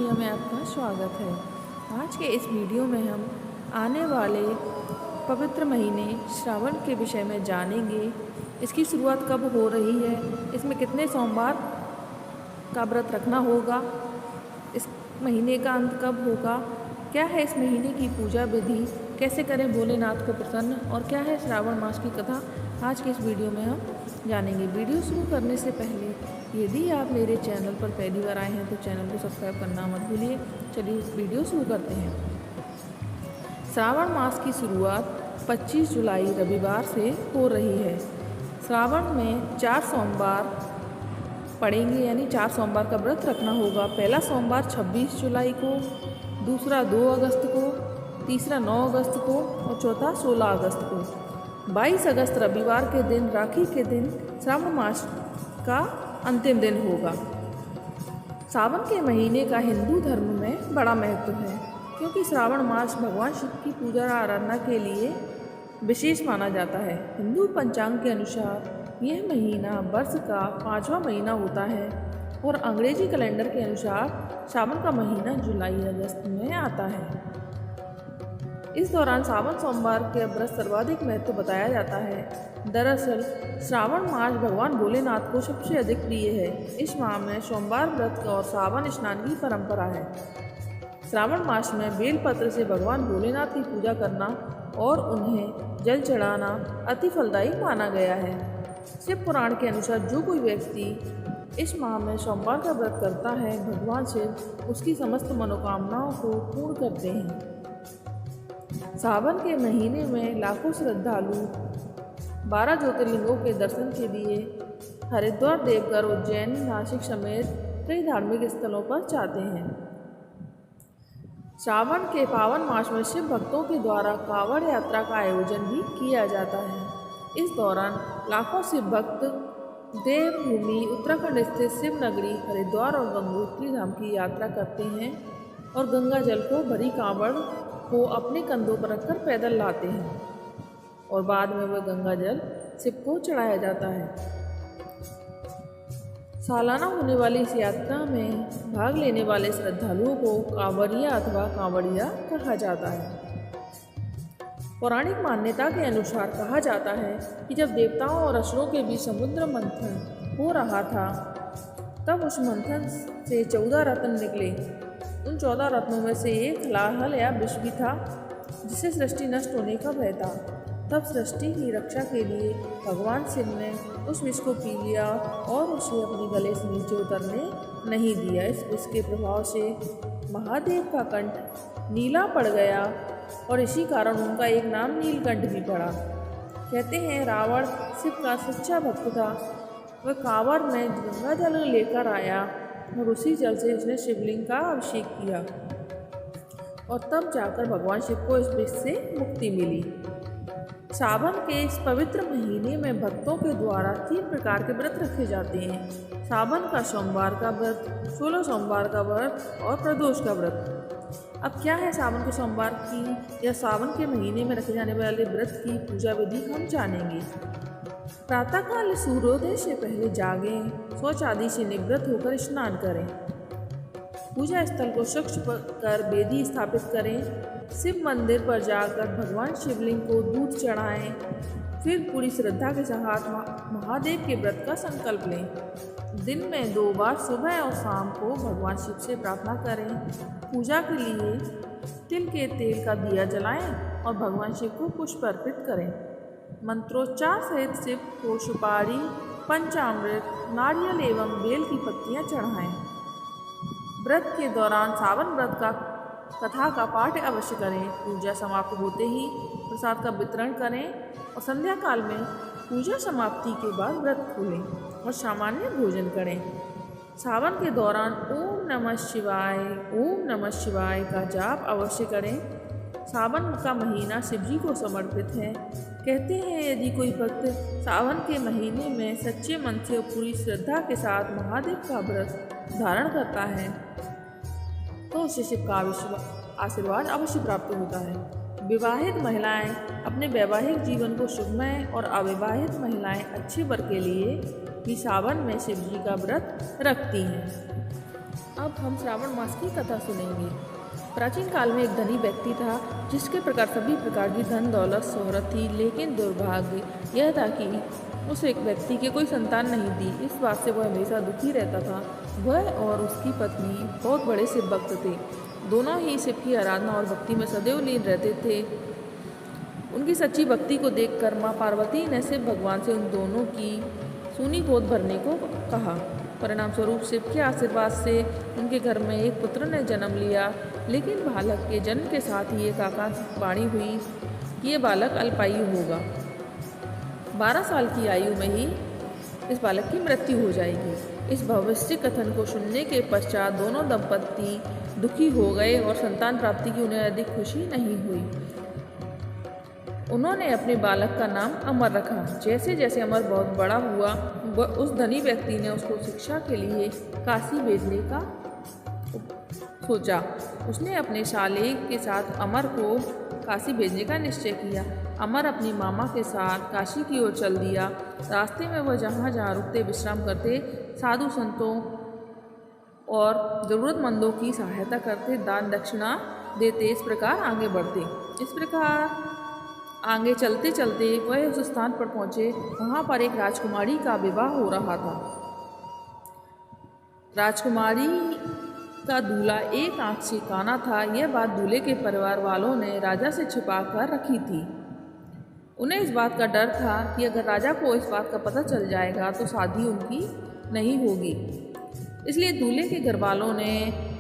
Video में आपका स्वागत है। आज के इस वीडियो में हम आने वाले पवित्र महीने श्रावण के विषय में जानेंगे। इसकी शुरुआत कब हो रही है, इसमें कितने सोमवार का व्रत रखना होगा, इस महीने का अंत कब होगा, क्या है इस महीने की पूजा विधि, कैसे करें भोलेनाथ को प्रसन्न और क्या है श्रावण मास की कथा, आज के इस वीडियो में हम जानेंगे। वीडियो शुरू करने से पहले यदि आप मेरे चैनल पर पहली बार आए हैं तो चैनल को सब्सक्राइब करना मत भूलिए। चलिए वीडियो शुरू करते हैं। श्रावण मास की शुरुआत 25 जुलाई रविवार से हो रही है। श्रावण में 4 सोमवार पड़ेंगे, यानी 4 सोमवार का व्रत रखना होगा। पहला सोमवार 26 जुलाई को, दूसरा 2 अगस्त को, तीसरा 9 अगस्त को और चौथा 16 अगस्त को। 22 अगस्त रविवार के दिन, राखी के दिन, श्रावण मास का अंतिम दिन होगा। सावन के महीने का हिंदू धर्म में बड़ा महत्व है, क्योंकि श्रावण मास भगवान शिव की पूजा आराधना के लिए विशेष माना जाता है। हिंदू पंचांग के अनुसार यह महीना वर्ष का 5वां महीना होता है और अंग्रेजी कैलेंडर के अनुसार सावन का महीना जुलाई अगस्त में आता है। इस दौरान सावन सोमवार के व्रत सर्वाधिक महत्व बताया जाता है। दरअसल श्रावण मास भगवान भोलेनाथ को सबसे अधिक प्रिय है। इस माह में सोमवार व्रत और सावन स्नान की परंपरा है। श्रावण मास में बेलपत्र से भगवान भोलेनाथ की पूजा करना और उन्हें जल चढ़ाना अति फलदायी माना गया है। शिव पुराण के अनुसार जो कोई व्यक्ति इस माह में सोमवार का व्रत करता है, भगवान शिव उसकी समस्त मनोकामनाओं को पूर्ण करते हैं। सावन के महीने में लाखों श्रद्धालु 12 ज्योतिर्लिंगों के दर्शन के लिए हरिद्वार, देवघर, उज्जैन, नासिक समेत कई धार्मिक स्थलों पर जाते हैं। श्रावण के पावन मास में शिव भक्तों के द्वारा कांवड़ यात्रा का आयोजन भी किया जाता है। इस दौरान लाखों शिव भक्त देवभूमि उत्तराखंड स्थित शिव नगरी हरिद्वार और गंगोत्री धाम की यात्रा करते हैं और गंगा जल को भरी कांवड़ को अपने कंधों पर रखकर पैदल लाते हैं और बाद में वह गंगा जल शिव को चढ़ाया जाता है। सालाना होने वाली इस यात्रा में भाग लेने वाले श्रद्धालुओं को कांवरिया अथवा कांवड़िया कहा जाता है। पौराणिक मान्यता के अनुसार कहा जाता है कि जब देवताओं और असुरों के बीच समुद्र मंथन हो रहा था, तब उस मंथन से 14 रत्न निकले। उन 14 रत्नों में से एक हलाहल या विष भी था, जिससे सृष्टि नष्ट होने का भय था। तब सृष्टि की रक्षा के लिए भगवान शिव ने उस विष को पी लिया और उसे अपने गले से नीचे उतरने नहीं दिया। इस विष के प्रभाव से महादेव का कंठ नीला पड़ गया और इसी कारण उनका एक नाम नीलकंठ भी पड़ा। कहते हैं रावण शिव का सच्चा भक्त था। वह कांवड़ में गंगा जल लेकर आया और उसी जल से उसने शिवलिंग का अभिषेक किया और तब जाकर भगवान शिव को इस विष से मुक्ति मिली। सावन के इस पवित्र महीने में भक्तों के द्वारा 3 प्रकार के व्रत रखे जाते हैं। सावन का सोमवार का व्रत, 16 सोमवार का व्रत और प्रदोष का व्रत। अब क्या है सावन के सोमवार की या सावन के महीने में रखे जाने वाले व्रत की पूजा विधि हम जानेंगे। प्रातःकाल सूर्योदय से पहले जागें, शौच आदि से निवृत्त होकर स्नान करें। पूजा स्थल को स्वच्छ कर वेदी स्थापित करें। शिव मंदिर पर जाकर भगवान शिवलिंग को दूध चढ़ाएं। फिर पूरी श्रद्धा के साथ महादेव के व्रत का संकल्प लें। दिन में 2 बार सुबह और शाम को भगवान शिव से प्रार्थना करें। पूजा के लिए तिल के तेल का दिया जलाएं और भगवान शिव को पुष्प अर्पित करें। मंत्रोच्चार सहित शिव को सुपारी, पंचामृत, नारियल एवं बेल की पत्तियां चढ़ाएं। व्रत के दौरान सावन व्रत का कथा का पाठ अवश्य करें। पूजा समाप्त होते ही प्रसाद का वितरण करें और संध्या काल में पूजा समाप्ति के बाद व्रत खोलें और सामान्य भोजन करें। सावन के दौरान ओम नमः शिवाय का जाप अवश्य करें। सावन का महीना शिव जी को समर्पित है। कहते हैं यदि कोई भक्त सावन के महीने में सच्चे मन से और पूरी श्रद्धा के साथ महादेव का व्रत धारण करता है तो उसे शिव का आशीर्वाद अवश्य प्राप्त होता है। विवाहित महिलाएं अपने वैवाहिक जीवन को सुखमय और अविवाहित महिलाएं अच्छे वर के लिए भी सावन में शिव जी का व्रत रखती हैं। अब हम श्रावण मास की कथा सुनेंगे। प्राचीन काल में एक धनी व्यक्ति था जिसके प्रकार सभी प्रकार की धन दौलत शोहरत थी, लेकिन दुर्भाग्य यह था कि उस एक व्यक्ति के कोई संतान नहीं थी। इस बात से वह हमेशा दुखी रहता था। वह और उसकी पत्नी बहुत बड़े शिव भक्त थे। दोनों ही शिव की आराधना और भक्ति में सदैव लीन रहते थे। उनकी सच्ची भक्ति को देखकर माँ पार्वती ने शिव भगवान से उन दोनों की सूनी गोद भरने को कहा। परिणाम स्वरूप शिव के आशीर्वाद से उनके घर में एक पुत्र ने जन्म लिया, लेकिन बालक के जन्म के साथ ही एक आकाशवाणी हुई कि ये बालक अल्पायु होगा। 12 साल की आयु में ही इस बालक की मृत्यु हो जाएगी। इस भविष्य कथन को सुनने के पश्चात दोनों दंपति दुखी हो गए और संतान प्राप्ति की उन्हें अधिक खुशी नहीं हुई। उन्होंने अपने बालक का नाम अमर रखा। जैसे जैसे अमर बहुत बड़ा हुआ, उस धनी व्यक्ति ने उसको शिक्षा के लिए काशी भेजने का सोचा। उसने अपने साले के साथ अमर को काशी भेजने का निश्चय किया। अमर अपनी मामा के साथ काशी की ओर चल दिया। रास्ते में वह जहाँ जहाँ रुकते विश्राम करते, साधु संतों और ज़रूरतमंदों की सहायता करते, दान दक्षिणा देते, इस प्रकार आगे बढ़ते। इस प्रकार आगे चलते चलते वह उस स्थान पर पहुँचे। वहाँ पर एक राजकुमारी का विवाह हो रहा था। राजकुमारी का दूल्हा एक आंख से काना था। यह बात दूल्हे के परिवार वालों ने राजा से छिपा कर रखी थी। उन्हें इस बात का डर था कि अगर राजा को इस बात का पता चल जाएगा तो शादी उनकी नहीं होगी। इसलिए दूल्हे के घर वालों ने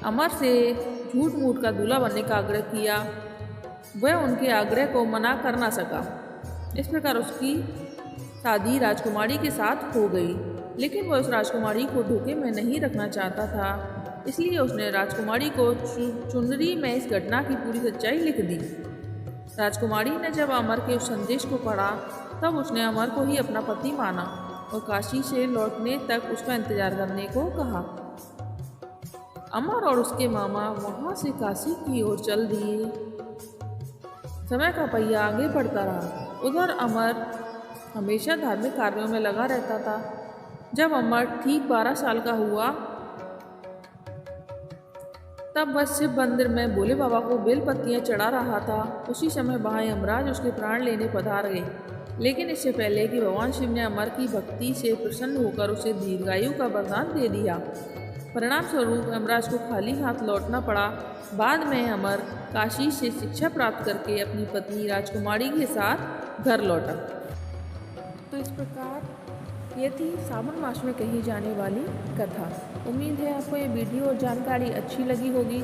अमर से झूठ मूठ का दूल्हा बनने का आग्रह किया। वह उनके आग्रह को मना कर ना सका। इस प्रकार उसकी शादी राजकुमारी के साथ हो गई, लेकिन वह उस राजकुमारी को धोखे में नहीं रखना चाहता था। इसलिए उसने राजकुमारी को चुनरी में इस घटना की पूरी सच्चाई लिख दी। राजकुमारी ने जब अमर के उस संदेश को पढ़ा, तब उसने अमर को ही अपना पति माना और काशी से लौटने तक उसका इंतजार करने को कहा। अमर और उसके मामा वहाँ से काशी की ओर चल दिए। समय का पहिया आगे बढ़ता रहा। उधर अमर हमेशा धार्मिक कार्यों में लगा रहता था। जब अमर ठीक 12 साल का हुआ, तब वह शिव मंदिर में भोले बाबा को बेलपत्तियां चढ़ा रहा था। उसी समय वहाँ यमराज उसके प्राण लेने पधार गए, लेकिन इससे पहले कि भगवान शिव ने अमर की भक्ति से प्रसन्न होकर उसे दीर्घायु का वरदान दे दिया। परिणाम स्वरूप यमराज को खाली हाथ लौटना पड़ा। बाद में अमर काशी से शिक्षा प्राप्त करके अपनी पत्नी राजकुमारी के साथ घर लौटा। तो इस प्रकार ये थी श्रावण मास में कही जाने वाली कथा। उम्मीद है आपको ये वीडियो और जानकारी अच्छी लगी होगी।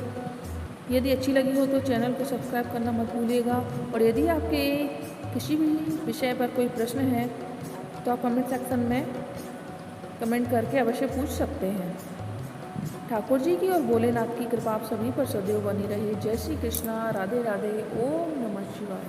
यदि अच्छी लगी हो तो चैनल को सब्सक्राइब करना मत भूलिएगा। और यदि आपके किसी भी विषय पर कोई प्रश्न है तो आप कमेंट सेक्शन में कमेंट करके अवश्य पूछ सकते हैं। ठाकुर जी की और भोलेनाथ की कृपा आप सभी पर सदैव बनी रहे। जय श्री कृष्णा, राधे राधे, ओम नमः शिवाय।